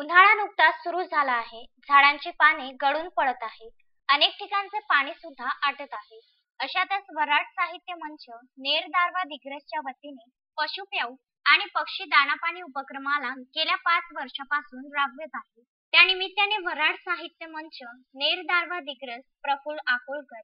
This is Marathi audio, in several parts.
उन्हाळा नुकताच सुरू झाला आहे. झाडांची पाने गळून पडत आहे. अनेक ठिकाणचे पाणी सुद्धा आटत आहे. अशातच वऱ्हाड साहित्य मंच नेर दारवा दिग्रसच्या वतीने पशु प्याऊ आणि पक्षी दानापाणी उपक्रमाला गेल्या 5 वर्षापासून राबवत आहे. त्यानिमित्ताने वऱ्हाड साहित्य मंच नेर दारवा दिग्रस प्रफुल्ल अकोलकर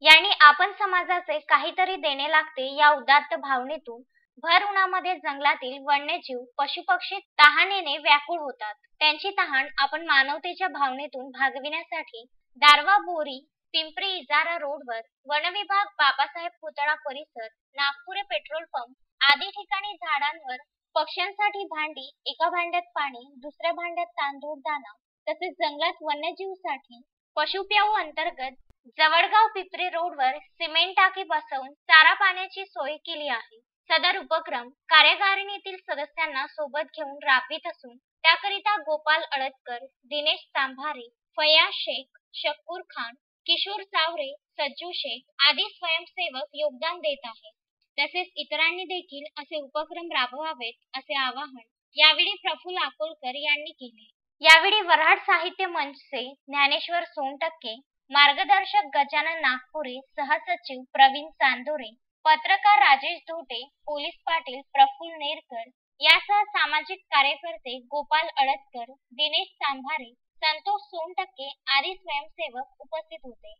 यांनी आपण समाजाचे काहीतरी देणे लागते या उदात्त भावनेतून भर उन्हामध्ये जंगलातील वन्यजीव पशुपक्षी तहानेने व्याकुळ होतात. त्यांची तहान आपण मानवतेच्या भावनेतून भागविण्यासाठी दारवा बोरी पिंपरी इजारा रोडवर वनविभाग बाबासाहेब पुतळा परिसर नागपुरे पेट्रोल पंप आदी ठिकाणी झाडांवर पक्ष्यांसाठी भांडी, एका भांड्यात पाणी, दुसऱ्या भांड्यात तांदूळ दाणा तसेच जंगलात वन्यजीवसाठी पशुप्याऊ अंतर्गत जवळगाव पिंपरी रोडवर सिमेंट टाकी बसवून चारा पाण्याची सोय केली आहे. सदर उपक्रम कार्यकारिणीतील सदस्यांना सोबत घेऊन राबवित असून त्याकरिता गोपाल अळतकर, दिनेश चांभारे, फयाज शेख, शकूर खान, किशोर चावरे, सज्जू शेख आदी स्वयंसेवक योगदान देत आहेत. तसेच इतरांनी देखील असे उपक्रम राबवावेत असे आवाहन यावेळी प्रफुल्ल अकोलकर यांनी केले. यावेळी वऱ्हाड साहित्य मंचचे ज्ञानेश्वर सोनटक्के, मार्गदर्शक गजानन नागपुरे, सहसचिव प्रवीण चांदोरे, पत्रकार राजेश धोटे, पोलीस पाटील प्रफुल्ल नेरकर यासह सामाजिक कार्यकर्ते गोपाल अळतकर, दिनेश चांभारे, संतोष सोनटक्के आदी स्वयंसेवक उपस्थित होते.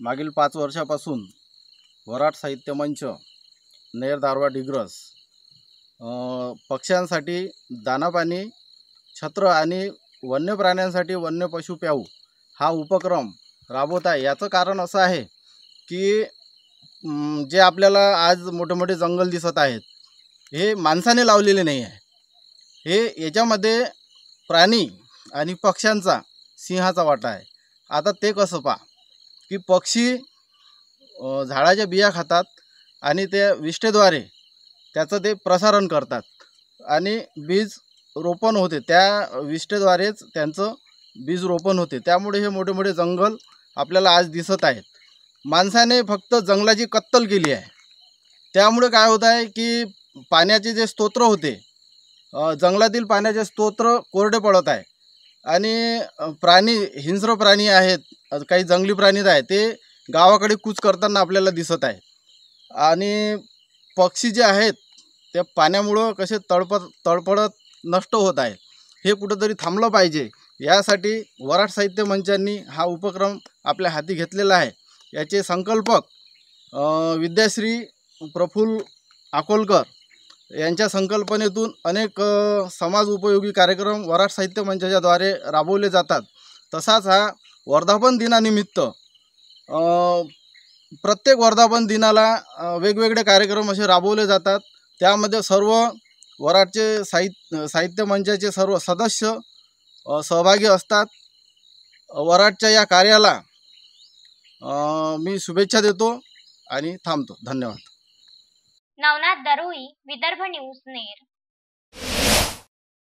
मागील 5 वर्षापासून वऱ्हाड साहित्य मंच नेर दारवा दिग्रस पक्ष्यांसाठी दानापाणी, छत्र आणि वन्य प्राण्यांसाठी वन्य पशु प्याऊ हा उपक्रम राबवत आहे. याचं कारण असं आहे की जे आपल्याला आज मोठे मोठे जंगल दिसत आहेत हे माणसाने लावलेले नाही आहे. हे याच्यामध्ये प्राणी आणि पक्ष्यांचा सिंहाचा वाटा आहे. आता ते कसं पहा की पक्षी झाडाच्या बिया खातात आणि ते विष्ठेद्वारे त्याचं ते प्रसारण करतात आणि बीज रोपण होते. त्या विष्ठेद्वारेच त्यांचं बीज रोपण होते. त्यामुळे हे मोठे मोठे जंगल आपल्याला आज दिसत आहेत. माणसाने फक्त जंगलाची कत्तल केली आहे. त्यामुळे काय होत आहे की पाण्याचे जे स्तोत्र होते, जंगलातील पाण्याचे स्तोत्र कोरडे पडत आहे आणि प्राणी, हिंस्र प्राणी आहेत, काही जंगली प्राणी आहेत, ते गावाकडे कूच करताना आपल्याला दिसत आहे. आणि पक्षी जे आहेत ते पाण्यामुळं कसे तळपडत नष्ट होत आहेत. हे कुठंतरी थांबलं पाहिजे. यासाठी वऱ्हाड साहित्य मंचांनी हा उपक्रम आपल्या हाती घेतलेला आहे. याचे संकल्पक विद्याश्री प्रफुल्ल अकोलकर यांच्या संकल्पनेतून अनेक समाज उपयोगी कार्यक्रम वऱ्हाड साहित्य मंचाच्याद्वारे राबवले जातात. तसाच हा वर्धापन दिनानिमित्त प्रत्येक वर्धापन दिनाला वेगवेगळे कार्यक्रम असे राबवले जातात. त्यामध्ये सर्व वऱ्हाडचे साहित्य मंचाचे सर्व सदस्य सहभागी असतात. वऱ्हाडच्या या कार्याला मी शुभेच्छा देतो आणि थांबतो. धन्यवाद. नवनाथ दरोई, विदर्भ न्यूज, नेर.